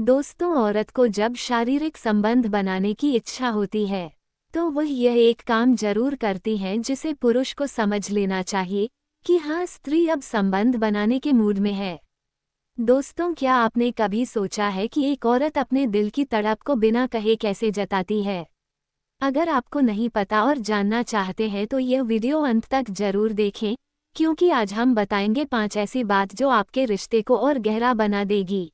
दोस्तों, औरत को जब शारीरिक संबंध बनाने की इच्छा होती है तो वह यह एक काम जरूर करती है जिसे पुरुष को समझ लेना चाहिए कि हाँ, स्त्री अब संबंध बनाने के मूड में है। दोस्तों, क्या आपने कभी सोचा है कि एक औरत अपने दिल की तड़प को बिना कहे कैसे जताती है? अगर आपको नहीं पता और जानना चाहते हैं तो यह वीडियो अंत तक जरूर देखें, क्योंकि आज हम बताएंगे 5 ऐसी बात जो आपके रिश्ते को और गहरा बना देगी।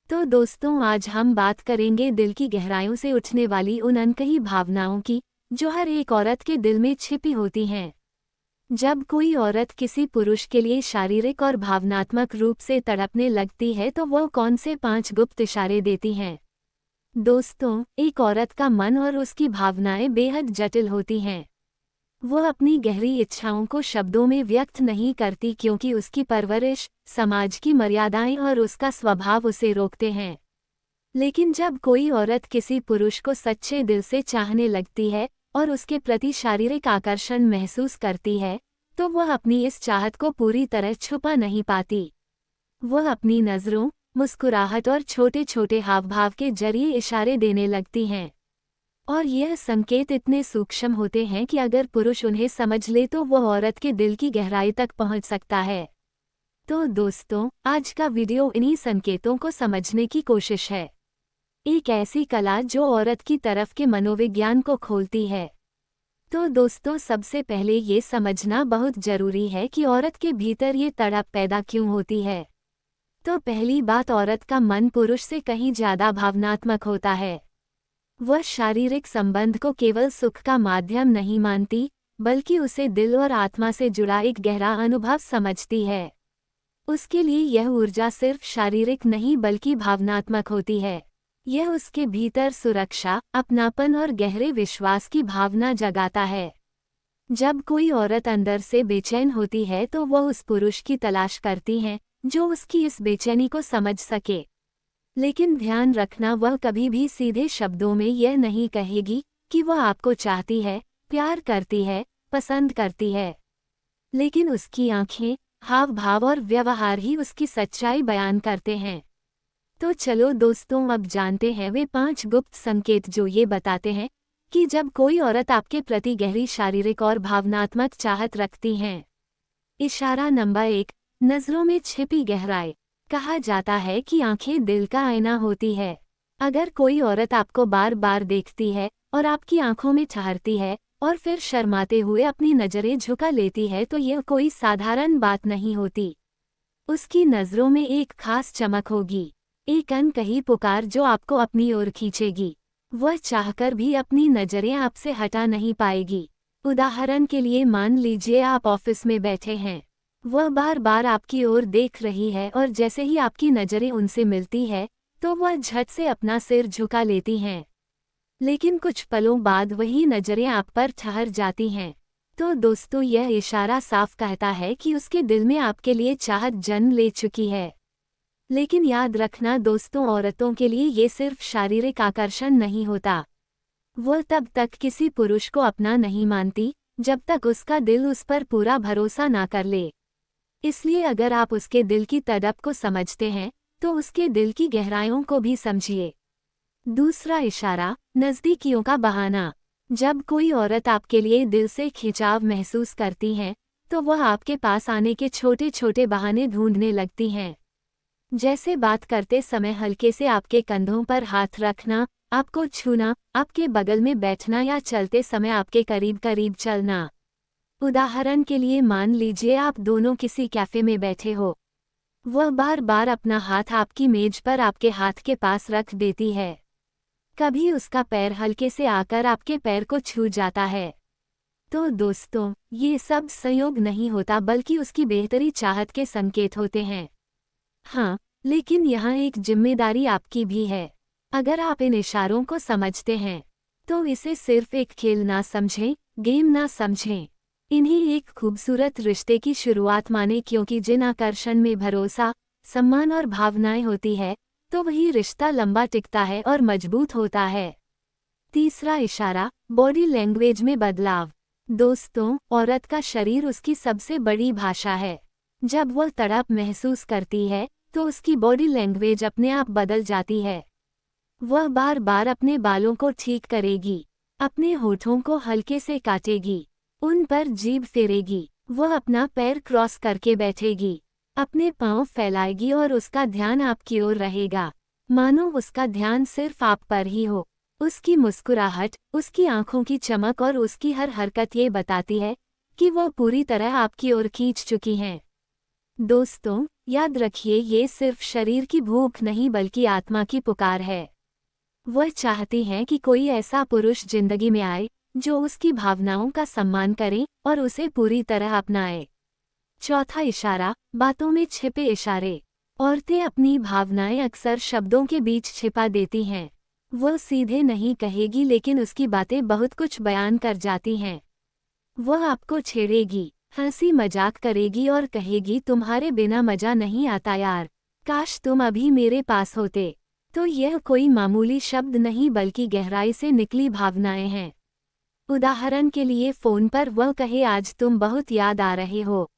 तो दोस्तों, आज हम बात करेंगे दिल की गहराइयों से उठने वाली उन अनकही भावनाओं की जो हर एक औरत के दिल में छिपी होती हैं। जब कोई औरत किसी पुरुष के लिए शारीरिक और भावनात्मक रूप से तड़पने लगती है तो वह कौन से 5 गुप्त इशारे देती हैं? दोस्तों, एक औरत का मन और उसकी भावनाएं बेहद जटिल होती हैं। वह अपनी गहरी इच्छाओं को शब्दों में व्यक्त नहीं करती क्योंकि उसकी परवरिश, समाज की मर्यादाएं और उसका स्वभाव उसे रोकते हैं। लेकिन जब कोई औरत किसी पुरुष को सच्चे दिल से चाहने लगती है और उसके प्रति शारीरिक आकर्षण महसूस करती है, तो वह अपनी इस चाहत को पूरी तरह छुपा नहीं पाती। वह अपनी नज़रों, मुस्कुराहट और छोटे छोटे हावभाव के जरिए इशारे देने लगती हैं। और यह संकेत इतने सूक्ष्म होते हैं कि अगर पुरुष उन्हें समझ ले तो वह औरत के दिल की गहराई तक पहुंच सकता है। तो दोस्तों, आज का वीडियो इन्हीं संकेतों को समझने की कोशिश है। एक ऐसी कला जो औरत की तरफ के मनोविज्ञान को खोलती है। तो दोस्तों, सबसे पहले ये समझना बहुत जरूरी है कि औरत के भीतर ये तड़प पैदा क्यों होती है। तो पहली बात, औरत का मन पुरुष से कहीं ज्यादा भावनात्मक होता है। वह शारीरिक संबंध को केवल सुख का माध्यम नहीं मानती, बल्कि उसे दिल और आत्मा से जुड़ा एक गहरा अनुभव समझती है। उसके लिए यह ऊर्जा सिर्फ शारीरिक नहीं बल्कि भावनात्मक होती है। यह उसके भीतर सुरक्षा, अपनापन और गहरे विश्वास की भावना जगाता है। जब कोई औरत अंदर से बेचैन होती है तो वह उस पुरुष की तलाश करती है जो उसकी इस बेचैनी को समझ सके। लेकिन ध्यान रखना, वह कभी भी सीधे शब्दों में यह नहीं कहेगी कि वह आपको चाहती है, प्यार करती है, पसंद करती है। लेकिन उसकी आंखें, हाव भाव और व्यवहार ही उसकी सच्चाई बयान करते हैं। तो चलो दोस्तों, अब जानते हैं वे 5 गुप्त संकेत जो ये बताते हैं कि जब कोई औरत आपके प्रति गहरी शारीरिक और भावनात्मक चाहत रखती है। इशारा नंबर 1, नज़रों में छिपी गहराई। कहा जाता है कि आंखें दिल का आईना होती है। अगर कोई औरत आपको बार बार देखती है और आपकी आंखों में ठहरती है और फिर शर्माते हुए अपनी नज़रें झुका लेती है तो यह कोई साधारण बात नहीं होती। उसकी नज़रों में एक खास चमक होगी, एक अनकही पुकार जो आपको अपनी ओर खींचेगी। वह चाहकर भी अपनी नज़रें आपसे हटा नहीं पाएगी। उदाहरण के लिए, मान लीजिए आप ऑफिस में बैठे हैं। वह बार बार आपकी ओर देख रही है और जैसे ही आपकी नज़रें उनसे मिलती है तो वह झट से अपना सिर झुका लेती हैं। लेकिन कुछ पलों बाद वही नज़रें आप पर ठहर जाती हैं। तो दोस्तों, यह इशारा साफ कहता है कि उसके दिल में आपके लिए चाहत जन्म ले चुकी है। लेकिन याद रखना दोस्तों, औरतों के लिए ये सिर्फ शारीरिक आकर्षण नहीं होता। वह तब तक किसी पुरुष को अपना नहीं मानती जब तक उसका दिल उस पर पूरा भरोसा ना कर ले। इसलिए अगर आप उसके दिल की तड़प को समझते हैं तो उसके दिल की गहराइयों को भी समझिए। दूसरा इशारा, नज़दीकियों का बहाना। जब कोई औरत आपके लिए दिल से खिंचाव महसूस करती है तो वह आपके पास आने के छोटे छोटे बहाने ढूंढने लगती हैं। जैसे बात करते समय हल्के से आपके कंधों पर हाथ रखना, आपको छूना, आपके बगल में बैठना या चलते समय आपके करीब करीब चलना। उदाहरण के लिए, मान लीजिए आप दोनों किसी कैफे में बैठे हो। वह बार बार अपना हाथ आपकी मेज पर आपके हाथ के पास रख देती है। कभी उसका पैर हल्के से आकर आपके पैर को छू जाता है। तो दोस्तों, ये सब संयोग नहीं होता बल्कि उसकी बेहतरी चाहत के संकेत होते हैं। हाँ, लेकिन यहाँ एक जिम्मेदारी आपकी भी है। अगर आप इन इशारों को समझते हैं तो इसे सिर्फ एक खेल ना समझें, गेम ना समझें। इन्हें एक खूबसूरत रिश्ते की शुरुआत माने, क्योंकि जिन आकर्षण में भरोसा, सम्मान और भावनाएं होती है तो वही रिश्ता लंबा टिकता है और मजबूत होता है। तीसरा इशारा, बॉडी लैंग्वेज में बदलाव। दोस्तों, औरत का शरीर उसकी सबसे बड़ी भाषा है। जब वह तड़प महसूस करती है तो उसकी बॉडी लैंग्वेज अपने आप बदल जाती है। वह बार बार अपने बालों को ठीक करेगी, अपने होठों को हल्के से काटेगी, उन पर जीभ फेरेगी, वह अपना पैर क्रॉस करके बैठेगी, अपने पाँव फैलाएगी और उसका ध्यान आपकी ओर रहेगा, मानो उसका ध्यान सिर्फ आप पर ही हो। उसकी मुस्कुराहट, उसकी आंखों की चमक और उसकी हर हरकत ये बताती है कि वह पूरी तरह आपकी ओर खींच चुकी हैं। दोस्तों, याद रखिए, ये सिर्फ शरीर की भूख नहीं बल्कि आत्मा की पुकार है। वह चाहती हैं कि कोई ऐसा पुरुष जिंदगी में आए जो उसकी भावनाओं का सम्मान करे और उसे पूरी तरह अपनाए। चौथा इशारा, बातों में छिपे इशारे। औरतें अपनी भावनाएं अक्सर शब्दों के बीच छिपा देती हैं। वह सीधे नहीं कहेगी लेकिन उसकी बातें बहुत कुछ बयान कर जाती हैं। वह आपको छेड़ेगी, हंसी मजाक करेगी और कहेगी, तुम्हारे बिना मजा नहीं आता यार, काश तुम अभी मेरे पास होते। तो यह कोई मामूली शब्द नहीं बल्कि गहराई से निकली भावनाएं हैं। उदाहरण के लिए फोन पर वह कहे, आज तुम बहुत याद आ रहे हो,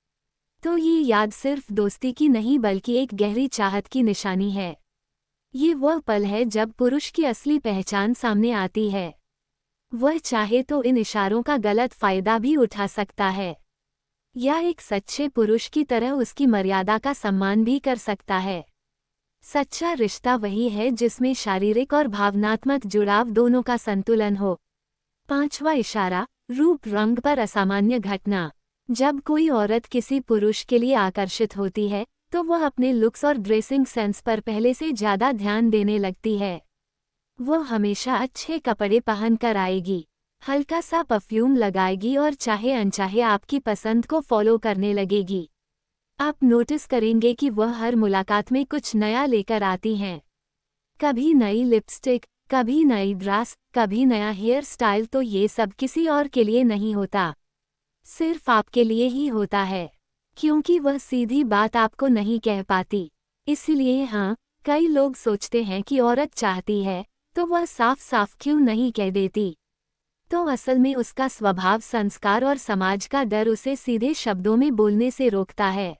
तो ये याद सिर्फ दोस्ती की नहीं बल्कि एक गहरी चाहत की निशानी है। ये वह पल है जब पुरुष की असली पहचान सामने आती है। वह चाहे तो इन इशारों का गलत फायदा भी उठा सकता है, या एक सच्चे पुरुष की तरह उसकी मर्यादा का सम्मान भी कर सकता है। सच्चा रिश्ता वही है जिसमें शारीरिक और भावनात्मक जुड़ाव दोनों का संतुलन हो। पांचवा इशारा, रूप रंग पर असामान्य घटना। जब कोई औरत किसी पुरुष के लिए आकर्षित होती है तो वह अपने लुक्स और ड्रेसिंग सेंस पर पहले से ज़्यादा ध्यान देने लगती है। वह हमेशा अच्छे कपड़े पहनकर आएगी, हल्का सा परफ्यूम लगाएगी और चाहे अनचाहे आपकी पसंद को फॉलो करने लगेगी। आप नोटिस करेंगे कि वह हर मुलाकात में कुछ नया लेकर आती हैं। कभी नई लिपस्टिक, कभी नई ड्रेस, कभी नया हेयर स्टाइल। तो ये सब किसी और के लिए नहीं होता, सिर्फ आपके लिए ही होता है, क्योंकि वह सीधी बात आपको नहीं कह पाती। इसलिए हाँ, कई लोग सोचते हैं कि औरत चाहती है तो वह साफ साफ क्यों नहीं कह देती। तो असल में उसका स्वभाव, संस्कार और समाज का डर उसे सीधे शब्दों में बोलने से रोकता है।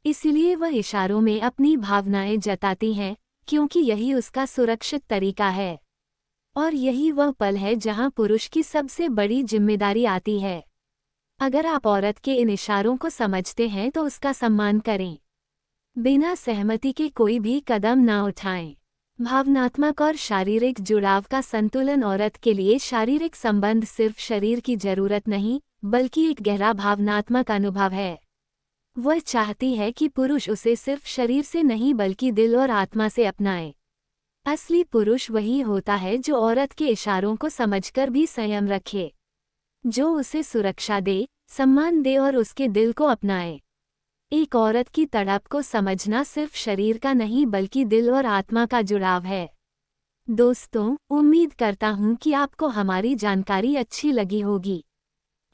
इसलिए वह इशारों में अपनी भावनाएं जताती हैं, क्योंकि यही उसका सुरक्षित तरीका है। और यही वह पल है जहां पुरुष की सबसे बड़ी जिम्मेदारी आती है। अगर आप औरत के इन इशारों को समझते हैं तो उसका सम्मान करें, बिना सहमति के कोई भी कदम ना उठाएं। भावनात्मक और शारीरिक जुड़ाव का संतुलन औरत के लिए शारीरिक संबंध सिर्फ शरीर की जरूरत नहीं बल्कि एक गहरा भावनात्मक अनुभव है। वह चाहती है कि पुरुष उसे सिर्फ शरीर से नहीं बल्कि दिल और आत्मा से अपनाए। असली पुरुष वही होता है जो औरत के इशारों को समझकर भी संयम रखे, जो उसे सुरक्षा दे, सम्मान दे और उसके दिल को अपनाए। एक औरत की तड़प को समझना सिर्फ शरीर का नहीं बल्कि दिल और आत्मा का जुड़ाव है। दोस्तों, उम्मीद करता हूँ कि आपको हमारी जानकारी अच्छी लगी होगी।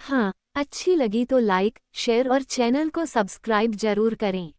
हाँ, अच्छी लगी तो लाइक, शेयर और चैनल को सब्सक्राइब जरूर करें।